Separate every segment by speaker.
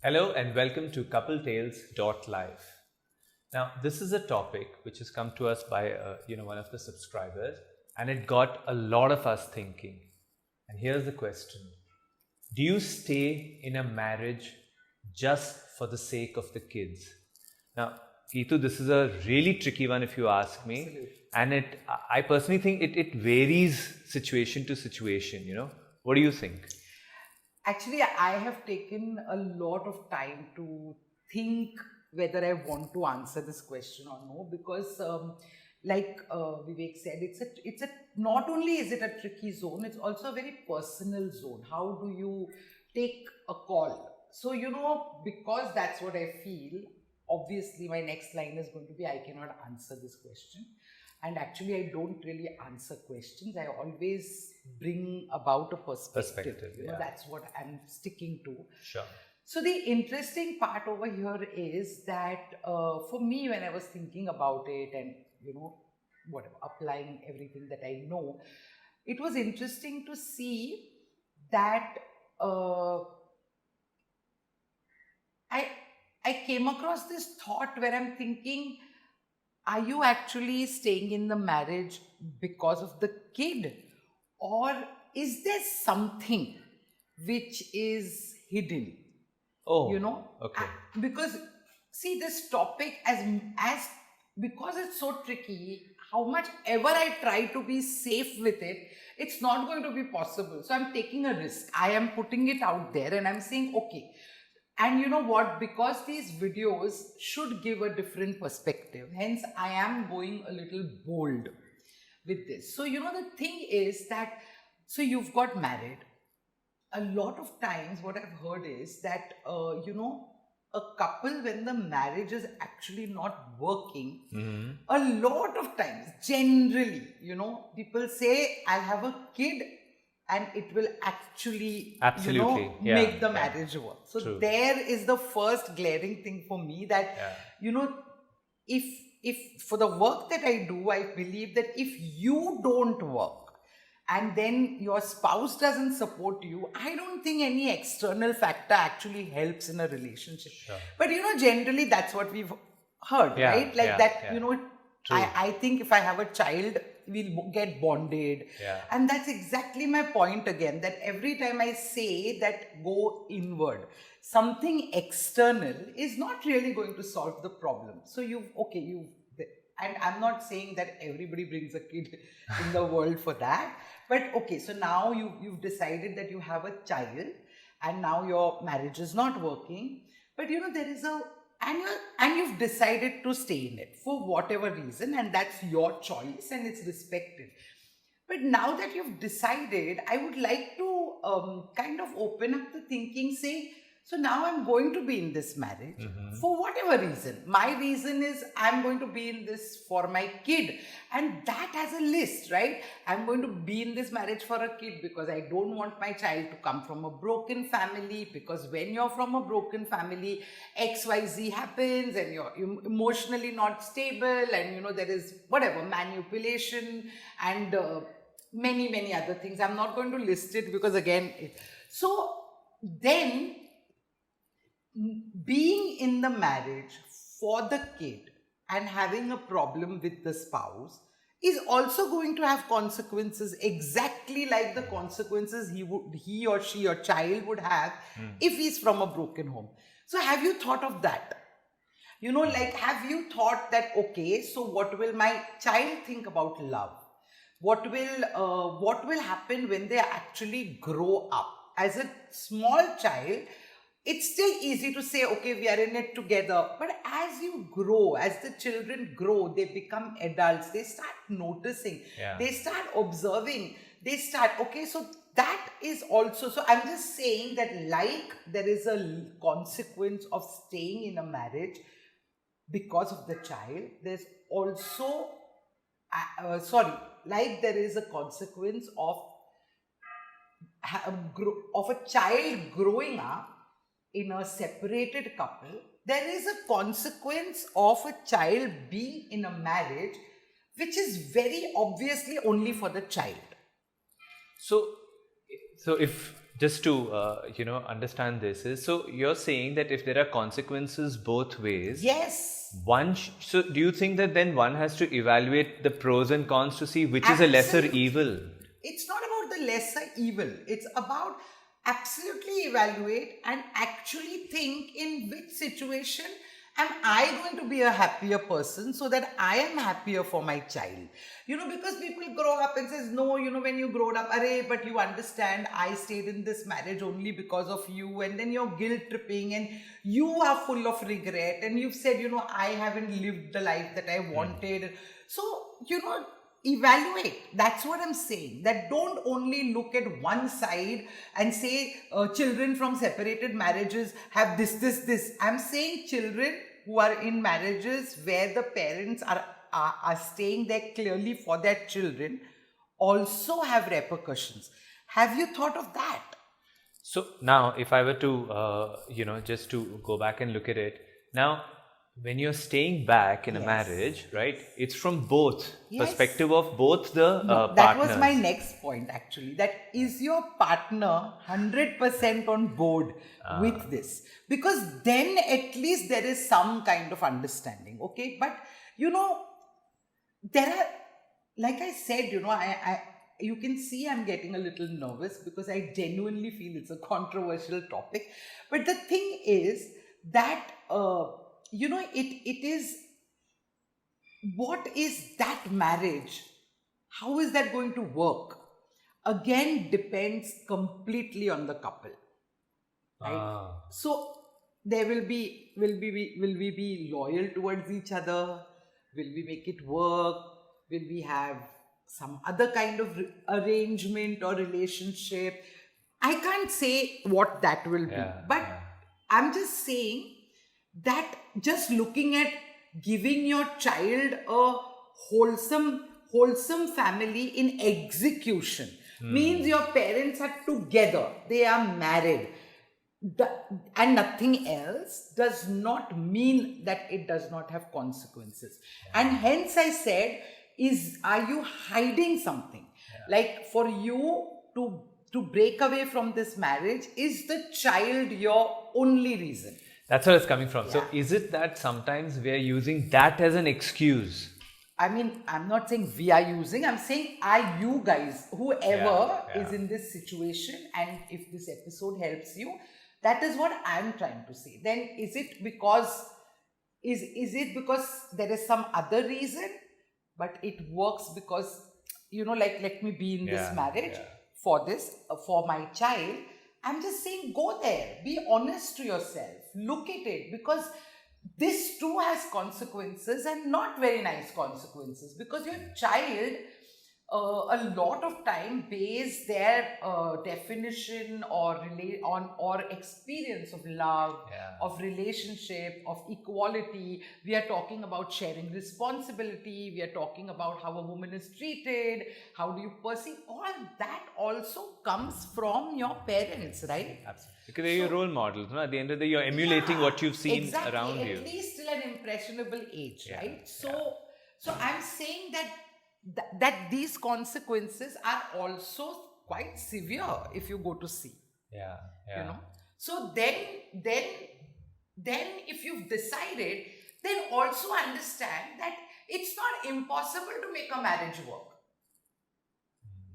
Speaker 1: Hello and welcome to CoupleTales.live. Now, this is a topic which has come to us by one of the subscribers, and it got a lot of us thinking. And here's the question: do you stay in a marriage just for the sake of the kids? Now, Keetu, this is a really tricky one if you ask me.
Speaker 2: Absolutely.
Speaker 1: And I personally think it varies situation to situation. What do you think?
Speaker 2: Actually, I have taken a lot of time to think whether I want to answer this question or no, because, like Vivek said, it's a not only is it a tricky zone, it's also a very personal zone. How do you take a call? So because that's what I feel. Obviously, my next line is going to be I cannot answer this question. And actually, I don't really answer questions. I always bring about a perspective.
Speaker 1: Yeah.
Speaker 2: That's what I'm sticking to.
Speaker 1: Sure.
Speaker 2: So the interesting part over here is that for me, when I was thinking about it and whatever, applying everything that I know, it was interesting to see that I I came across this thought where I'm thinking, are you actually staying in the marriage because of the kid, or is there something which is hidden?
Speaker 1: Oh,
Speaker 2: you know
Speaker 1: okay.
Speaker 2: because see, this topic, as because it's so tricky, how much ever I try to be safe with it, it's not going to be possible. So I'm taking a risk. I am putting it out there and I'm saying, okay. And you know what, because these videos should give a different perspective, hence I am going a little bold with this. So the thing is that, so you've got married. A lot of times what I've heard is that a couple, when the marriage is actually not working, a lot of times, generally, people say, I'll have a kid and it will actually
Speaker 1: Absolutely.
Speaker 2: make the
Speaker 1: Yeah.
Speaker 2: marriage work. So
Speaker 1: True.
Speaker 2: there is the first glaring thing for me, that if for the work that I do, I believe that if you don't work and then your spouse doesn't support you, I don't think any external factor actually helps in a relationship.
Speaker 1: Sure.
Speaker 2: But generally that's what we've heard,
Speaker 1: Yeah,
Speaker 2: right? Like
Speaker 1: yeah,
Speaker 2: that,
Speaker 1: yeah. True.
Speaker 2: I think if I have a child, we'll get bonded.
Speaker 1: Yeah.
Speaker 2: And that's exactly my point again, that every time I say that go inward, something external is not really going to solve the problem. So and I'm not saying that everybody brings a kid in the world for that. But okay, so now you've decided that you have a child and now your marriage is not working. But there is and you've decided to stay in it for whatever reason, and that's your choice and it's respected. But now that you've decided, I would like to kind of open up the thinking, say, so now I'm going to be in this marriage for whatever reason. My reason is I'm going to be in this for my kid. And that has a list, right? I'm going to be in this marriage for a kid because I don't want my child to come from a broken family. Because when you're from a broken family, XYZ happens and you're emotionally not stable, and there is whatever manipulation and many, many other things. I'm not going to list it because again, so then being in the marriage for the kid and having a problem with the spouse is also going to have consequences, exactly like the consequences he or she or child would have if he's from a broken home. So have you thought of that? Like, have you thought that, okay, so what will my child think about love? What will happen when they actually grow up? As a small child, it's still easy to say, okay, we are in it together. But as you grow, as the children grow, they become adults, they start noticing, they start observing, they start, okay, so that is also, so I'm just saying that, like, there is a consequence of staying in a marriage because of the child, there's also, like there is a consequence of a child growing up in a separated couple. There is a consequence of a child being in a marriage which is very obviously only for the child.
Speaker 1: So if just to understand this is, so you're saying that if there are consequences both ways,
Speaker 2: Yes.
Speaker 1: so do you think that then one has to evaluate the pros and cons to see which is a lesser
Speaker 2: Absolutely.
Speaker 1: evil?
Speaker 2: It's not about the lesser evil. It's about absolutely evaluate and actually think in which situation am I going to be a happier person so that I am happier for my child. Because people grow up and says, no, when you grow up, array, but you understand I stayed in this marriage only because of you, and then you're guilt tripping and you are full of regret and you've said, I haven't lived the life that I wanted. So, evaluate. That's what I'm saying. That don't only look at one side and say children from separated marriages have this. I'm saying children who are in marriages where the parents are staying there clearly for their children also have repercussions. Have you thought of that?
Speaker 1: So now, if I were to, just to go back and look at it, now, when you're staying back in a
Speaker 2: Yes.
Speaker 1: marriage, right, it's from both
Speaker 2: Yes.
Speaker 1: perspective of both the
Speaker 2: That
Speaker 1: partners.
Speaker 2: was my next point actually. That is your partner 100% on board with this? Because then at least there is some kind of understanding, okay? But there are, like I said, I you can see I'm getting a little nervous because I genuinely feel it's a controversial topic. But the thing is that it is, what is that marriage? How is that going to work? Again, depends completely on the couple, right?
Speaker 1: Ah.
Speaker 2: So there will we be loyal towards each other? Will we make it work? Will we have some other kind of arrangement or relationship? I can't say what that will be,
Speaker 1: Yeah,
Speaker 2: but
Speaker 1: yeah.
Speaker 2: I'm just saying that just looking at giving your child a wholesome family in execution means your parents are together, they are married, and nothing else does not mean that it does not have consequences. And hence I said, are you hiding something? Like for you to break away from this marriage, is the child your only reason?
Speaker 1: That's where it's coming from. So
Speaker 2: Yeah.
Speaker 1: is it that sometimes we are using that as an excuse?
Speaker 2: I mean, I'm not saying we are using, I'm saying are you guys, whoever
Speaker 1: Yeah.
Speaker 2: is in this situation, and if this episode helps you, that is what I'm trying to say. Then is it because there is some other reason, but it works because, like let me be in
Speaker 1: Yeah,
Speaker 2: this marriage
Speaker 1: yeah.
Speaker 2: for this, for my child. I'm just saying, go there, be honest to yourself, look at it, because this too has consequences, and not very nice consequences, because your child a lot of time base their definition or experience of love,
Speaker 1: Yeah.
Speaker 2: of relationship, of equality. We are talking about sharing responsibility, we are talking about how a woman is treated, how do you perceive, all that also comes from your parents, right?
Speaker 1: Absolutely. Because they're your role models. No? At the end of the day, you're emulating what you've seen
Speaker 2: exactly,
Speaker 1: around
Speaker 2: at
Speaker 1: you.
Speaker 2: least till an impressionable age,
Speaker 1: Yeah,
Speaker 2: right? So I'm saying that these consequences are also quite severe if you go to see,
Speaker 1: Yeah, yeah.
Speaker 2: So then if you've decided, then also understand that it's not impossible to make a marriage work.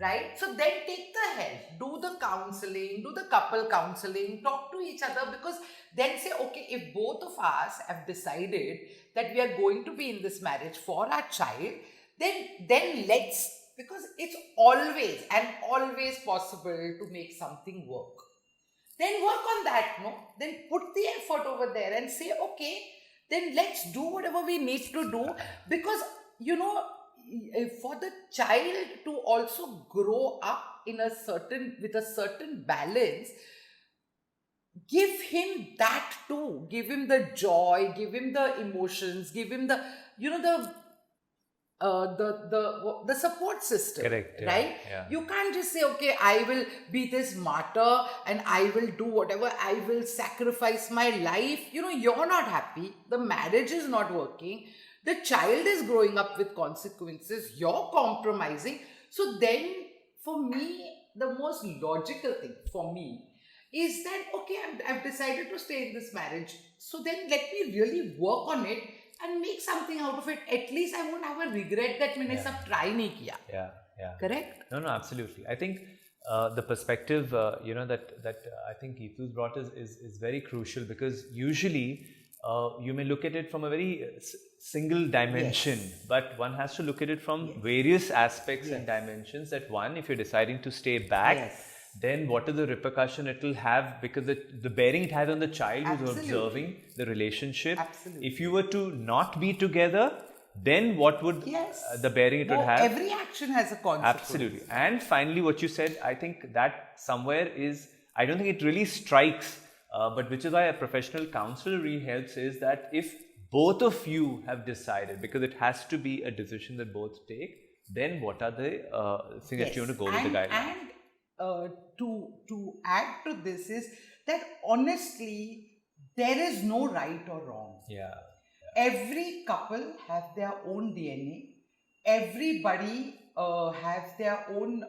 Speaker 2: Right? So then take the help, do the counseling, do the couple counseling, talk to each other, because then say, okay, if both of us have decided that we are going to be in this marriage for our child, then let's, because it's always possible to make something work. Then work on that, no? Then put the effort over there and say, okay, then let's do whatever we need to do, because, for the child to also grow up with a certain balance, give him that too. Give him the joy, give him the emotions, give him the, the support system.
Speaker 1: Correct, yeah,
Speaker 2: right?
Speaker 1: yeah.
Speaker 2: You can't just say, okay, I will be this martyr and I will do whatever, I will sacrifice my life. You're not happy, the marriage is not working, the child is growing up with consequences, you're compromising. So then, for me, the most logical thing for me is that, okay, I've decided to stay in this marriage. So then let me really work on it and make something out of it. At least I won't have a regret that मैंने सब try नहीं किया.
Speaker 1: Yeah.
Speaker 2: Correct?
Speaker 1: No, absolutely. I think the perspective, that I think Geetu's brought is very crucial, because usually you may look at it from a very single dimension, but one has to look at it from various aspects and dimensions. That one, if you're deciding to stay back, then what is the repercussion it will have, because the bearing it has on the child who's observing the relationship. If you were to not be together, then what would the bearing it would have?
Speaker 2: Every action has a consequence.
Speaker 1: Absolutely. And finally, what you said, I think that somewhere is, I don't think it really strikes, but which is why a professional counselor really helps, is that if both of you have decided, because it has to be a decision that both take, then what are the things that you want to go with the guidelines?
Speaker 2: And to add to this is that honestly, there is no right or wrong. Every couple have their own DNA. Everybody has their own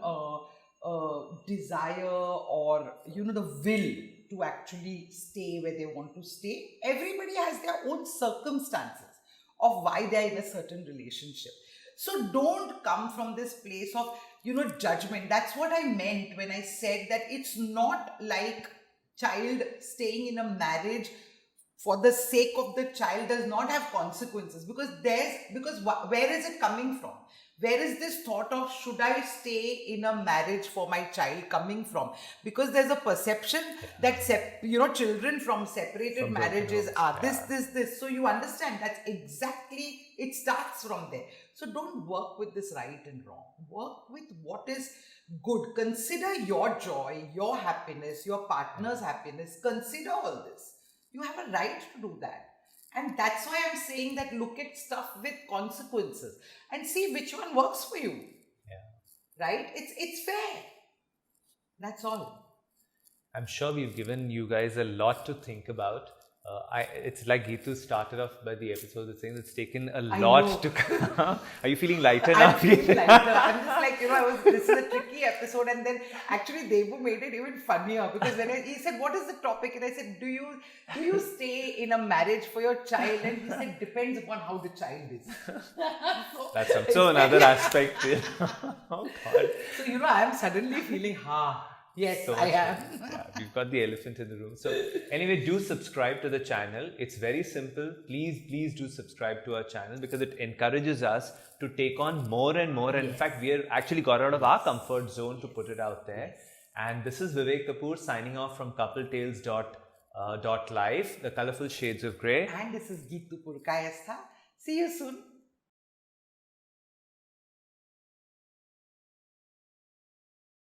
Speaker 2: desire, or the will to actually stay where they want to stay. Everybody has their own circumstances of why they're in a certain relationship. So don't come from this place of judgment. That's what I meant when I said that it's not like child staying in a marriage for the sake of the child does not have consequences, because where is it coming from? Where is this thought of should I stay in a marriage for my child coming from? Because there's a perception that children from separated marriages are this. So you understand that's exactly, it starts from there. So don't work with this right and wrong. Work with what is good. Consider your joy, your happiness, your partner's happiness. Consider all this. You have a right to do that. And that's why I'm saying that look at stuff with consequences and see which one works for you. Right? It's fair. That's all.
Speaker 1: I'm sure we've given you guys a lot to think about. It's like Geetu started off by the episode with saying it's taken a lot to come. Are you feeling lighter now?
Speaker 2: I'm feeling lighter. I'm just like, this is a tricky episode, and then actually Devu made it even funnier, because when he said, what is the topic? And I said, do you stay in a marriage for your child? And he said, depends upon how the child is.
Speaker 1: That's so another aspect. Oh God.
Speaker 2: So, I am suddenly feeling, yes, so I am.
Speaker 1: We've got the elephant in the room. So anyway, do subscribe to the channel. It's very simple. Please do subscribe to our channel, because it encourages us to take on more and more. And in fact, we are actually got out of our comfort zone to put it out there. And this is Vivek Kapoor signing off from CoupleTales.live, the colorful shades of grey.
Speaker 2: And this is Geetu Purkayastha. See you soon.